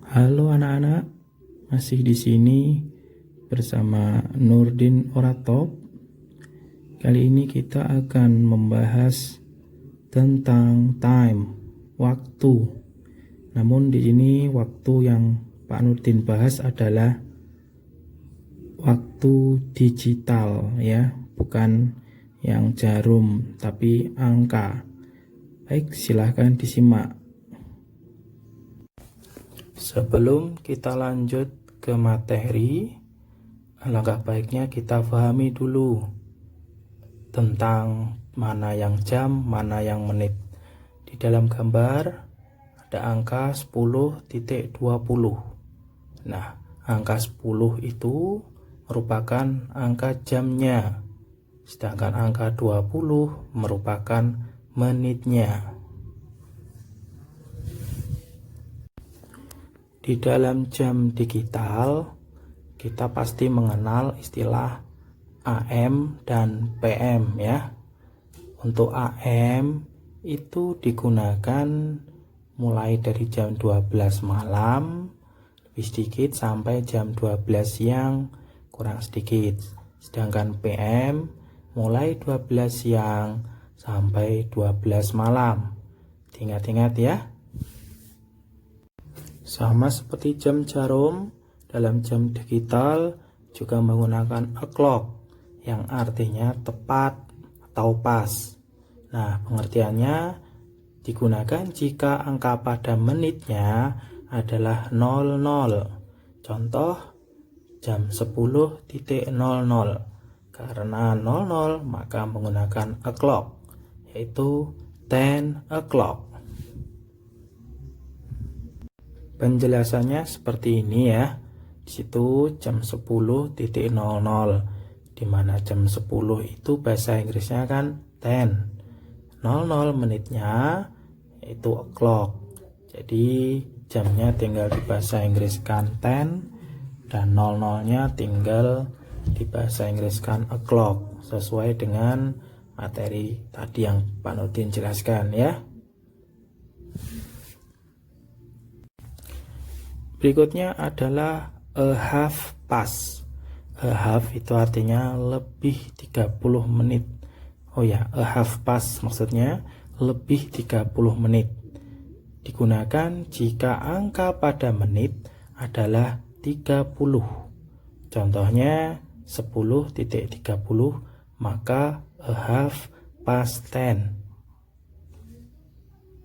Halo anak-anak, masih di sini bersama Nurdin Oratop. Kali ini kita akan membahas tentang time, waktu. Namun di sini waktu yang Pak Nurdin bahas adalah waktu digital ya, bukan yang jarum tapi angka. Baik, silahkan disimak. Sebelum kita lanjut ke materi, alangkah baiknya kita pahami dulu tentang mana yang jam, mana yang menit. Di dalam gambar ada angka 10.20. Nah, angka 10 itu merupakan angka jamnya, sedangkan angka 20 merupakan menitnya. Di dalam jam digital, kita pasti mengenal istilah AM dan PM ya. Untuk AM itu digunakan mulai dari jam 12 malam lebih sedikit sampai jam 12 siang kurang sedikit. Sedangkan PM mulai 12 siang sampai 12 malam. Ingat-ingat ya. Sama seperti jam jarum, dalam jam digital juga menggunakan o'clock yang artinya tepat atau pas. Nah, pengertiannya digunakan jika angka pada menitnya adalah 00. Contoh, jam 10.00. Karena 00 maka menggunakan o'clock, yaitu 10 o'clock. Penjelasannya seperti ini ya. Di situ jam 10.00, di mana jam 10 itu bahasa Inggrisnya kan 10. 00 menitnya itu o'clock. Jadi jamnya tinggal di bahasa Inggriskan 10 dan 00-nya tinggal di bahasa Inggriskan o'clock sesuai dengan materi tadi yang Pak Nurdin jelaskan ya. Berikutnya adalah a half past. A half itu artinya lebih 30 menit. Oh ya, a half past maksudnya lebih 30 menit. Digunakan jika angka pada menit adalah 30. Contohnya 10.30 maka a half past 10.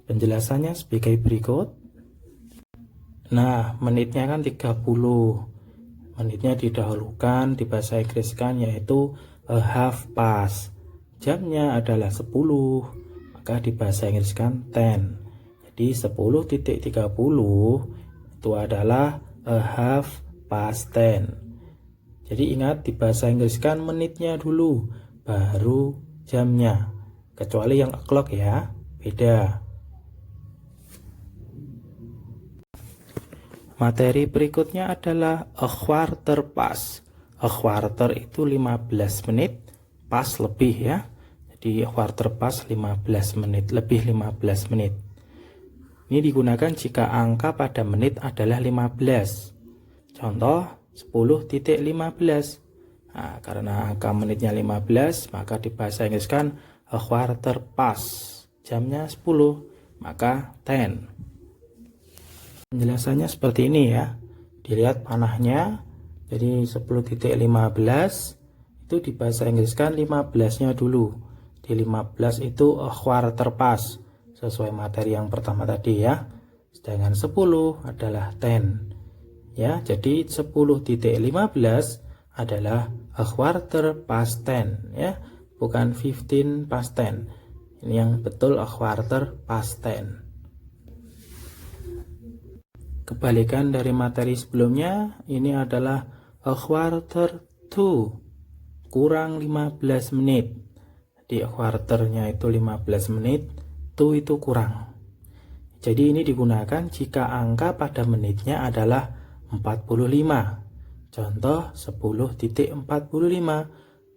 Penjelasannya sebagai berikut. Nah, menitnya kan 30. Menitnya didahulukan, di bahasa Inggris kan yaitu a half past. Jamnya adalah 10, maka di bahasa Inggris kan 10. Jadi 10.30 itu adalah a half past 10. Jadi ingat, di bahasa Inggris kan menitnya dulu, baru jamnya. Kecuali yang o'clock ya, beda. Materi berikutnya adalah a quarter past. A quarter itu 15 menit, pas lebih ya. Jadi a quarter past 15 menit, lebih 15 menit. Ini digunakan jika angka pada menit adalah 15. Contoh 10.15. Nah, karena angka menitnya 15, maka di bahasa Inggris kan a quarter past. Jamnya 10, maka 10. Penjelasannya seperti ini ya. Dilihat panahnya. Jadi 10.15 itu di bahasa Inggris kan 15-nya dulu. Di 15 itu a quarter past sesuai materi yang pertama tadi ya. Sedangkan 10 adalah 10. Ya, jadi 10.15 adalah a quarter past 10 ya, bukan 15 past 10. Ini yang betul a quarter past 10. Kebalikan dari materi sebelumnya, ini adalah a quarter to, kurang 15 menit. Di a quarternya itu 15 menit, to itu kurang. Jadi ini digunakan jika angka pada menitnya adalah 45. Contoh 10.45,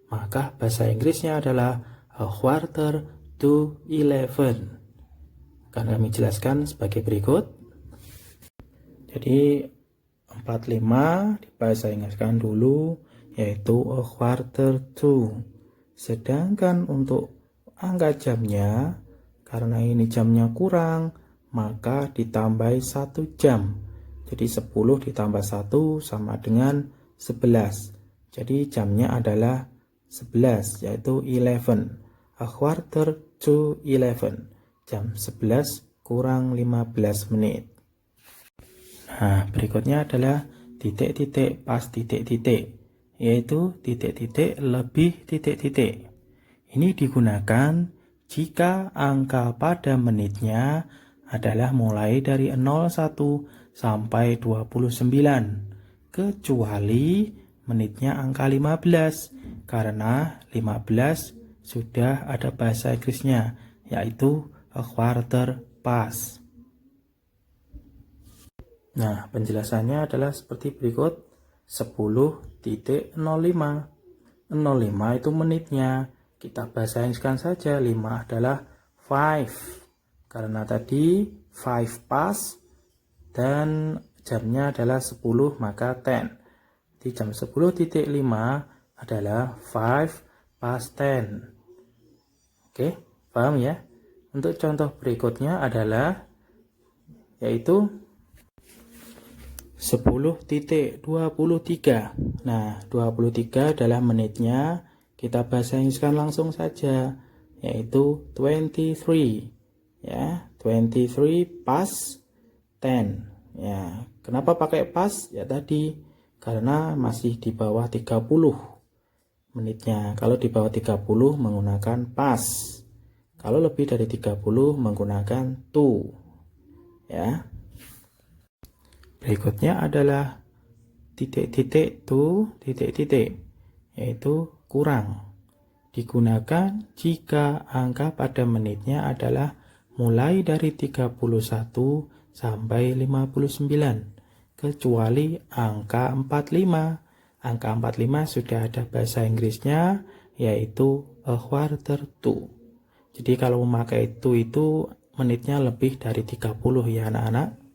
maka bahasa Inggrisnya adalah a quarter to 11. Akan kami jelaskan sebagai berikut. Jadi 45 dibahasa Inggriskan dulu, yaitu a quarter to. Sedangkan untuk angka jamnya, karena ini jamnya kurang, maka ditambahi 1 jam. Jadi 10 ditambah 1 sama dengan 11. Jadi jamnya adalah 11, yaitu 11. A quarter to 11. Jam 11 kurang 15 menit. Nah, berikutnya adalah titik-titik pas titik-titik, yaitu titik-titik lebih titik-titik. Ini digunakan jika angka pada menitnya adalah mulai dari 01 sampai 29, kecuali menitnya angka 15, karena 15 sudah ada bahasa Inggrisnya, yaitu a quarter past. Nah, penjelasannya adalah seperti berikut. 10.05. 05 itu menitnya. Kita bahasa Inggriskan saja. 5 adalah 5. Karena tadi 5 past dan jamnya adalah 10, maka 10. Di jam 10.5 adalah 5 past 10. Oke, paham ya? Untuk contoh berikutnya adalah yaitu 10.23. Nah, 23 adalah menitnya. Kita bahasa Inggriskan langsung saja, yaitu 23. Ya, 23 past 10. Ya, kenapa pakai past? Ya tadi karena masih di bawah 30 menitnya. Kalau di bawah 30 menggunakan past. Kalau lebih dari 30 menggunakan to. Ya. Berikutnya adalah titik-titik to titik-titik, yaitu kurang. Digunakan jika angka pada menitnya adalah mulai dari 31 sampai 59, kecuali angka 45. Angka 45 sudah ada bahasa Inggrisnya, yaitu a quarter to. Jadi kalau memakai to itu menitnya lebih dari 30 ya anak-anak.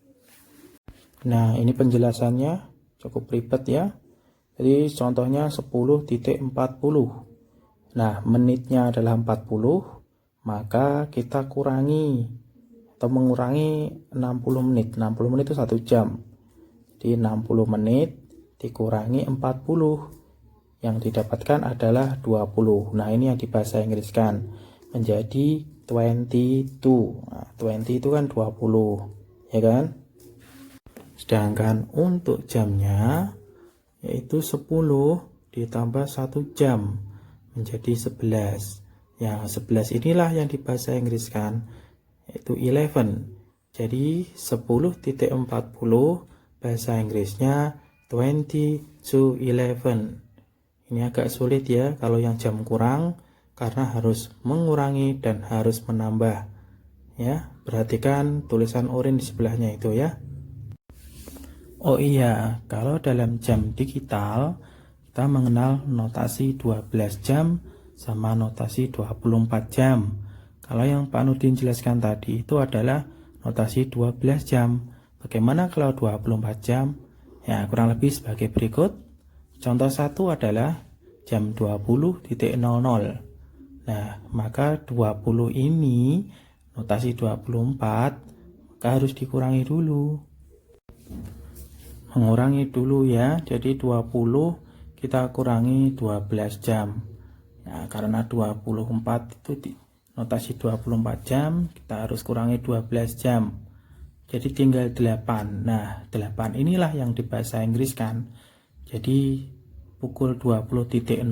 Nah, ini penjelasannya cukup ribet ya. Jadi contohnya 10.40. Nah, menitnya adalah 40, maka kita kurangi atau mengurangi 60 menit. 60 menit itu 1 jam. Jadi 60 menit dikurangi 40. Yang didapatkan adalah 20. Nah, ini yang di bahasa Inggriskan menjadi 22. Nah, 20 itu kan 20, ya kan? Sedangkan untuk jamnya yaitu 10 ditambah 1 jam menjadi 11. Yang 11 inilah yang di bahasa Inggriskan yaitu 11. Jadi 10.40 bahasa Inggrisnya 20 to 11. Ini agak sulit ya kalau yang jam kurang, karena harus mengurangi dan harus menambah. Ya, perhatikan tulisan oranye di sebelahnya itu ya. Oh iya, kalau dalam jam digital kita mengenal notasi 12 jam sama notasi 24 jam. Kalau yang Pak Nurdin jelaskan tadi itu adalah notasi 12 jam. Bagaimana kalau 24 jam? Ya, kurang lebih sebagai berikut. Contoh 1 adalah jam 20.00. Nah, maka 20 ini notasi 24, maka harus dikurangi dulu. Mengurangi dulu ya, jadi 20 kita kurangi 12 jam. Nah, karena 24 itu notasi 24 jam, kita harus kurangi 12 jam. Jadi tinggal 8. Nah, 8 inilah yang di bahasa Inggriskan. Jadi pukul 20.00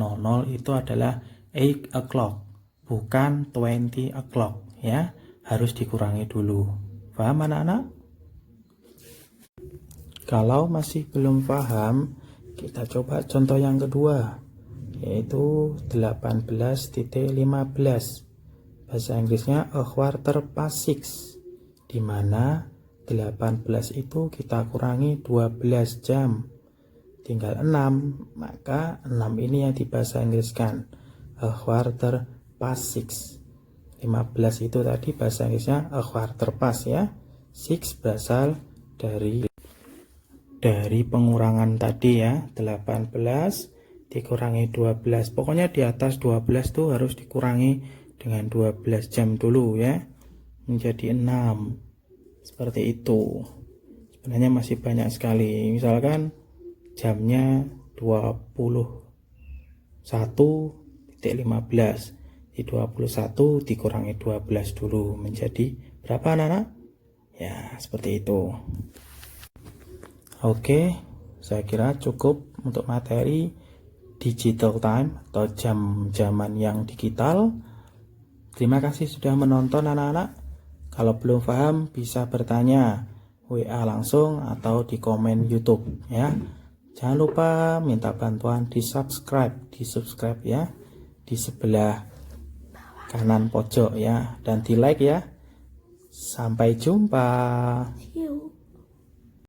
itu adalah 8 o'clock, bukan 20 o'clock ya. Harus dikurangi dulu. Paham anak-anak? Kalau masih belum paham, kita coba contoh yang kedua, yaitu 18.15. Bahasa Inggrisnya a quarter past 6, di mana 18 itu kita kurangi 12 jam, tinggal 6, maka 6 ini yang di bahasa Inggriskan a quarter past 6. 15 itu tadi bahasa Inggrisnya a quarter past ya. 6 berasal dari dari pengurangan tadi ya, 18 dikurangi 12. Pokoknya di atas 12 tuh harus dikurangi dengan 12 jam dulu ya, menjadi 6. Seperti itu. Sebenarnya masih banyak sekali. Misalkan jamnya 21.15. Di 21 dikurangi 12 dulu menjadi berapa anak-anak? Ya, seperti itu. Oke, saya kira cukup untuk materi digital time atau jam-jaman yang digital. Terima kasih sudah menonton anak-anak. Kalau belum paham bisa bertanya WA langsung atau di komen YouTube ya. Jangan lupa minta bantuan di subscribe ya, di sebelah kanan pojok ya, dan di like ya. Sampai jumpa.